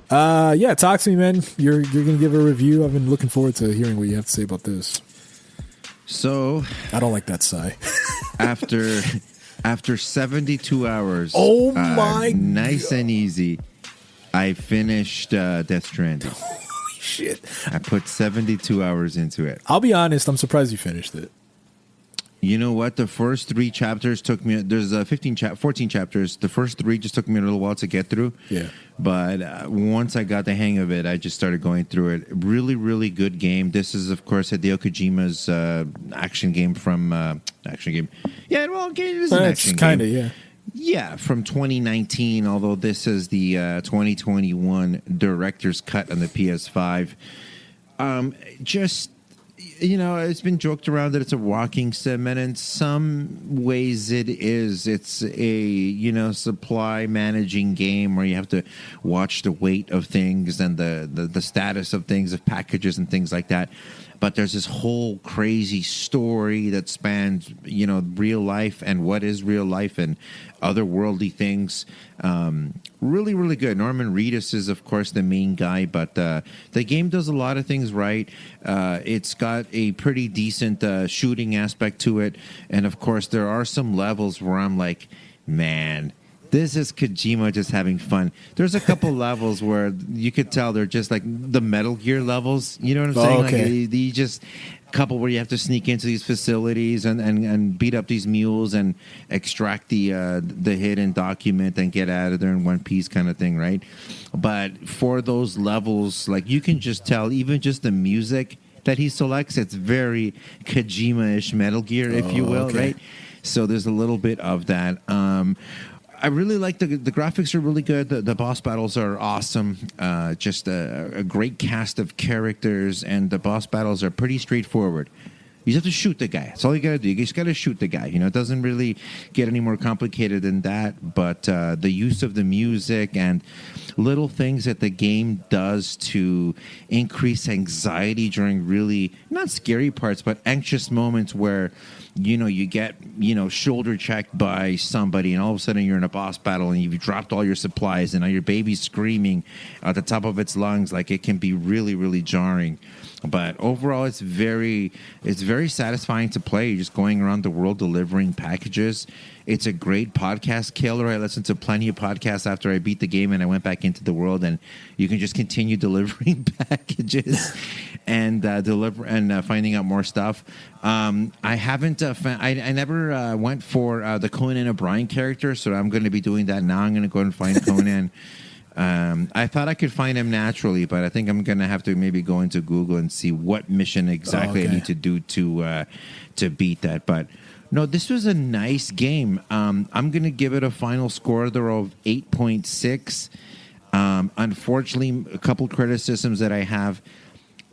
Yeah, talk to me, man. You're gonna give a review. I've been looking forward to hearing what you have to say about this. So I don't like that sigh. after 72 hours, oh my, nice and easy, I finished Death Stranding. Holy shit! I put 72 hours into it. I'll be honest. I'm surprised you finished it. You know what? The first 3 chapters took me. There's 14 chapters. The first 3 just took me a little while to get through. Yeah. But once I got the hang of it, I just started going through it. Really, really good game. This is, of course, Hideo Kojima's action game from action game. Yeah, well, it is an action game. Kind of, yeah. Yeah, from 2019. Although this is the 2021 director's cut on the PS5. Just. You know, it's been joked around that it's a walking sim, and in some ways it is. It's a, supply managing game where you have to watch the weight of things and the status of things, of packages and things like that. But there's this whole crazy story that spans, real life and what is real life and otherworldly things. Really, really good. Norman Reedus is, of course, the main guy, but the game does a lot of things right. It's got a pretty decent shooting aspect to it. And, of course, there are some levels where I'm like, man, this is Kojima just having fun. There's a couple levels where you could tell they're just like the Metal Gear levels. You know what I'm saying? Okay. Like the just couple where you have to sneak into these facilities and beat up these mules and extract the hidden document and get out of there in one piece kind of thing, right? But for those levels, like you can just tell, even just the music that he selects, it's very Kojima-ish Metal Gear, if you will, okay. right? So there's a little bit of that. I really like the graphics are really good. The boss battles are awesome. Just a great cast of characters, and the boss battles are pretty straightforward. You just have to shoot the guy. That's all you got to do. You just got to shoot the guy. It doesn't really get any more complicated than that. But the use of the music and little things that the game does to increase anxiety during really not scary parts, but anxious moments where you get, shoulder checked by somebody and all of a sudden you're in a boss battle and you've dropped all your supplies and now your baby's screaming at the top of its lungs. Like, it can be really, really jarring. But overall, it's very satisfying to play. You're just going around the world delivering packages. It's a great podcast killer. I listened to plenty of podcasts after I beat the game and I went back into the world, and you can just continue delivering packages and finding out more stuff. I haven't. I never went for the Conan O'Brien character, so I'm going to be doing that now. I'm going to go and find Conan. I thought I could find him naturally, but I think I'm going to have to maybe go into Google and see what mission exactly I need to do to beat that. But no, this was a nice game. I'm going to give it a final score there of 8.6. Unfortunately, a couple criticisms that I have.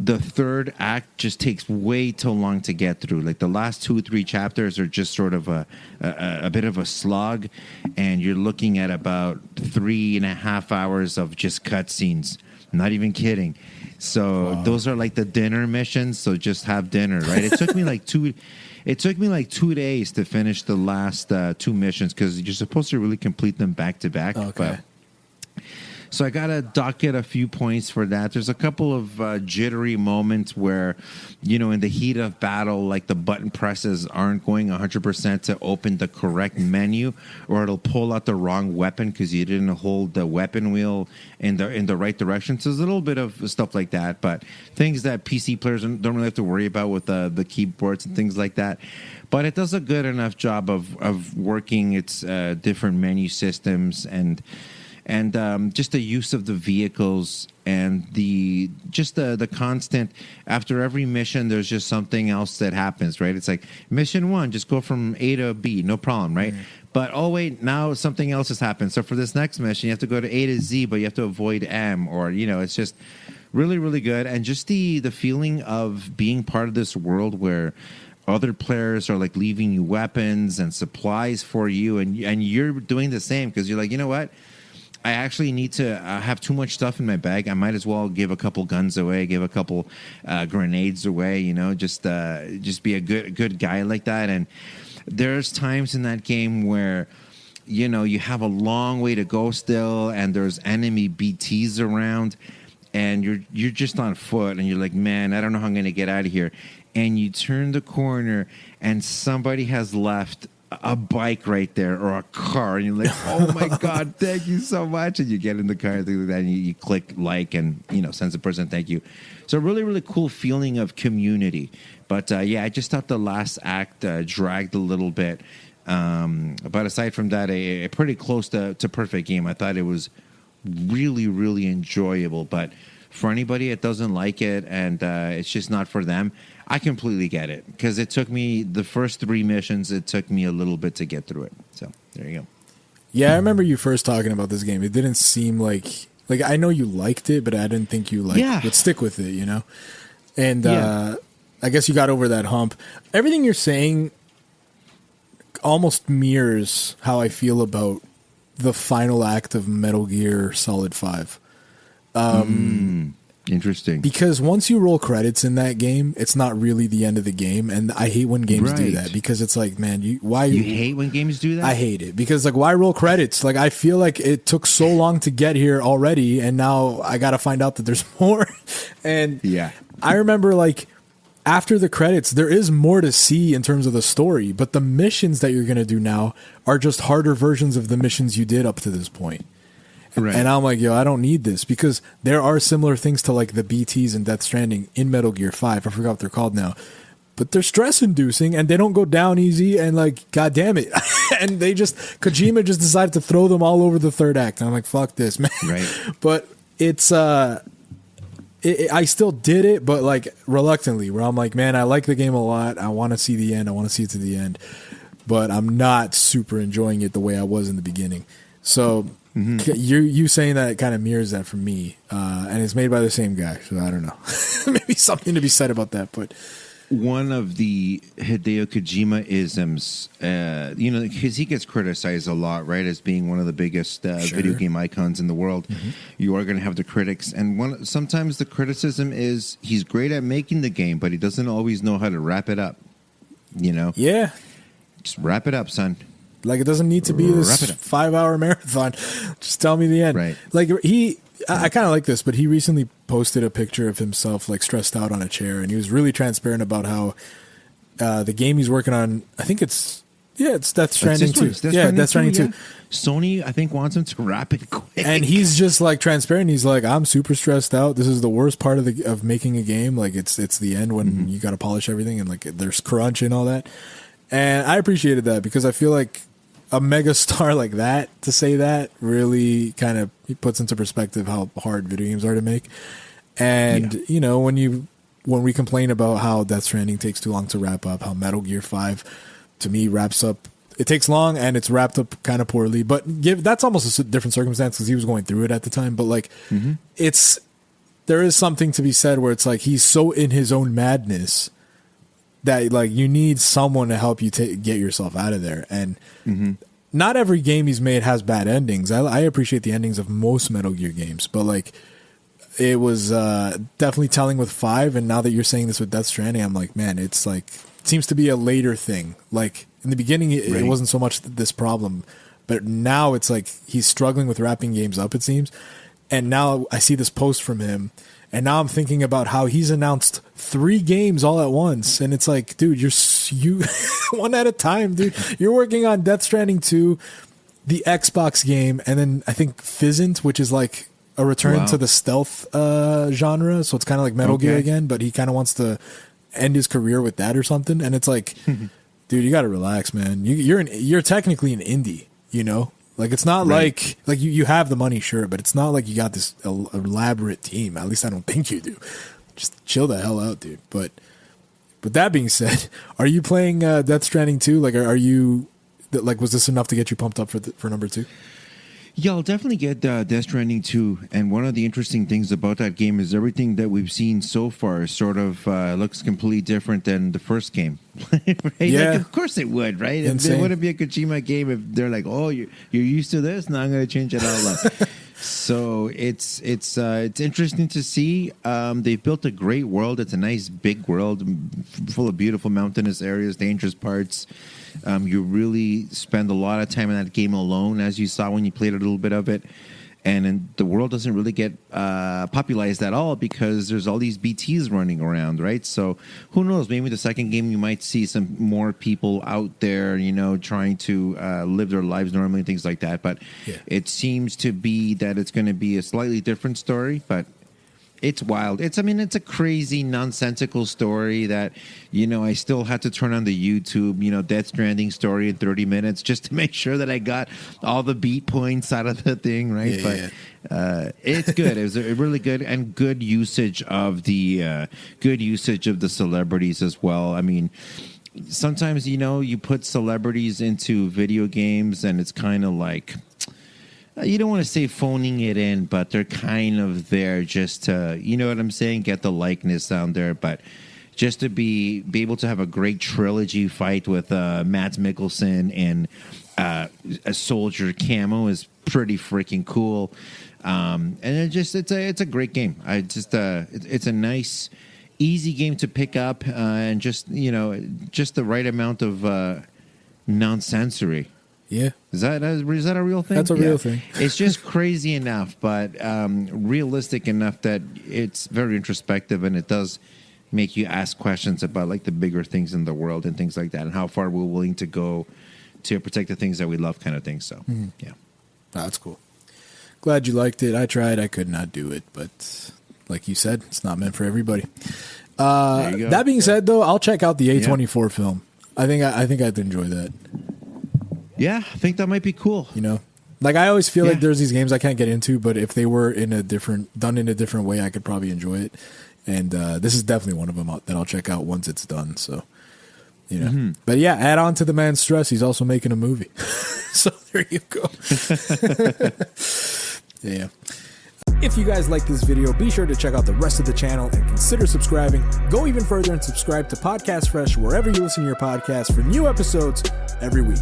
The third act just takes way too long to get through. Like, the last 2-3 chapters are just sort of a bit of a slog, and you're looking at about 3.5 hours of just cutscenes. Not even kidding. So Those are like the dinner missions. So just have dinner, right? It took me like 2 days to finish the last 2 missions because you're supposed to really complete them back to back. Okay. So I got to docket a few points for that. There's a couple of jittery moments where, in the heat of battle, like the button presses aren't going 100% to open the correct menu, or it'll pull out the wrong weapon because you didn't hold the weapon wheel in the right direction. So there's a little bit of stuff like that, but things that PC players don't really have to worry about with the keyboards and things like that. But it does a good enough job of working its different menu systems and just the use of the vehicles and the constant, after every mission, there's just something else that happens, right? It's like, mission 1, just go from A to B, no problem, right? Mm-hmm. But, oh, wait, now something else has happened. So for this next mission, you have to go to A to Z, but you have to avoid M, or, it's just really, really good. And just the feeling of being part of this world where other players are like leaving you weapons and supplies for you, and you're doing the same because you're like, you know what? I actually need to have too much stuff in my bag. I might as well give a couple guns away, give a couple grenades away, just be a good guy like that. And there's times in that game where you have a long way to go still, and there's enemy BTs around, and you're just on foot, and you're like, man, I don't know how I'm going to get out of here. And you turn the corner, and somebody has left a bike right there or a car, and you're like, oh my God, thank you so much. And you get in the car and things like that, and you click like and sends the person thank you. So really, really cool feeling of community. But yeah, I just thought the last act dragged a little bit. But aside from that, a pretty close to perfect game. I thought it was really, really enjoyable. But for anybody that doesn't like it and it's just not for them, I completely get it, because it took me the first 3 missions. It took me a little bit to get through it. So there you go. Yeah, I remember you first talking about this game. It didn't seem like I know you liked it, but I didn't think you would stick with it, And I guess you got over that hump. Everything you're saying almost mirrors how I feel about the final act of Metal Gear Solid 5. Interesting. Because once you roll credits in that game, it's not really the end of the game, and I hate when games do that, because it's like, man, you hate when games do that? I hate it, because why roll credits? I feel like it took so long to get here already, and now I got to find out that there's more. And yeah, I remember after the credits, there is more to see in terms of the story, but the missions that you're going to do now are just harder versions of the missions you did up to this point. Right. And I'm like, yo, I don't need this, because there are similar things to the BTs and Death Stranding in Metal Gear 5. I forgot what they're called now. But they're stress inducing, and they don't go down easy, and God damn it. And Kojima just decided to throw them all over the third act. And I'm like, fuck this, man. Right. But it's, I still did it, but reluctantly, where I'm like, man, I like the game a lot. I want to see the end. I want to see it to the end. But I'm not super enjoying it the way I was in the beginning. So... Mm-hmm. You saying that kind of mirrors that for me, and it's made by the same guy, so I don't know. Maybe something to be said about that. But one of the Hideo Kojima isms, because he gets criticized a lot, right, as being one of the biggest video game icons in the world. Mm-hmm. You are going to have the critics, and sometimes the criticism is he's great at making the game, but he doesn't always know how to wrap it up. Yeah, just wrap it up, son. It doesn't need to be this 5-hour marathon. Just tell me the end. Right. I kind of like this, but he recently posted a picture of himself stressed out on a chair, and he was really transparent about how the game he's working on, I think it's Death Stranding 2. Death Stranding 2. Sony, I think, wants him to wrap it quick. And he's just transparent. He's like, I'm super stressed out. This is the worst part of making a game. It's the end when you got to polish everything, and there's crunch and all that. And I appreciated that, because I feel like a mega star like that, to say that, really kind of puts into perspective how hard video games are to make. And when we complain about how Death Stranding takes too long to wrap up, how Metal Gear 5 to me wraps up, it takes long and it's wrapped up kind of poorly. But that's almost a different circumstance, because he was going through it at the time. But there is something to be said where it's he's so in his own madness that you need someone to help you get yourself out of there. And not every game he's made has bad endings. I appreciate the endings of most Metal Gear games, but it was definitely telling with 5. And now that you're saying this with Death Stranding, I'm like, man, it's it seems to be a later thing. In the beginning, it wasn't so much this problem, but now it's he's struggling with wrapping games up, it seems. And now I see this post from him, and now I'm thinking about how he's announced 3 games all at once. And it's dude, you one at a time, dude. You're working on Death Stranding 2, the Xbox game, and then I think Fizzant, which is a return to the stealth genre. So it's kind of like Metal Gear again, but he kind of wants to end his career with that or something. And it's dude, you got to relax, man. You're technically an indie, it's not you have the money, sure, but it's not like you got this elaborate team. At least I don't think you do. Just chill the hell out, dude. But that being said, are you playing Death Stranding 2? Are you was this enough to get you pumped up for number 2? Yeah, I'll definitely get Death Stranding 2. And one of the interesting things about that game is everything that we've seen so far sort of looks completely different than the first game. Right? Yeah. Of course it would, right? Insane. It wouldn't be a Kojima game if they're oh, you're used to this? Now I'm going to change it all up. So it's interesting to see. They've built a great world. It's a nice big world full of beautiful mountainous areas, dangerous parts. You really spend a lot of time in that game alone, as you saw when you played a little bit of it. And the world doesn't really get popularized at all because there's all these BTs running around, right? So who knows? Maybe the second game you might see some more people out there, trying to live their lives normally and things like that. But it seems to be that it's going to be a slightly different story, but it's wild. It's a crazy, nonsensical story that, I still had to turn on the YouTube, Death Stranding story in 30 minutes just to make sure that I got all the beat points out of the thing, right? It's good. It was a really good and good usage of the celebrities as well. I mean, sometimes, you put celebrities into video games and it's kind of like, you don't want to say phoning it in, but they're kind of there just to, you know what I'm saying, get the likeness down there. But just to be able to have a great trilogy fight with Mads Mikkelsen and a soldier camo is pretty freaking cool. And it's a great game. It's a nice, easy game to pick up and just the right amount of nonsensory. Yeah. Is that a real thing? That's a real thing. It's just crazy enough, but realistic enough that it's very introspective, and it does make you ask questions about like the bigger things in the world and things like that, and how far we're willing to go to protect the things that we love, kind of thing. So, yeah. That's cool. Glad you liked it. I tried. I could not do it, but like you said, it's not meant for everybody. That being said, though, I'll check out the A24 film. I think I'd enjoy that. Yeah, I think that might be cool. Like I always feel like there's these games I can't get into, but if they were done in a different way, I could probably enjoy it. And this is definitely one of them that I'll check out once it's done. So, But yeah, add on to the man's stress. He's also making a movie. So there you go. Yeah. If you guys like this video, be sure to check out the rest of the channel and consider subscribing. Go even further and subscribe to Podcast Fresh wherever you listen to your podcast for new episodes every week.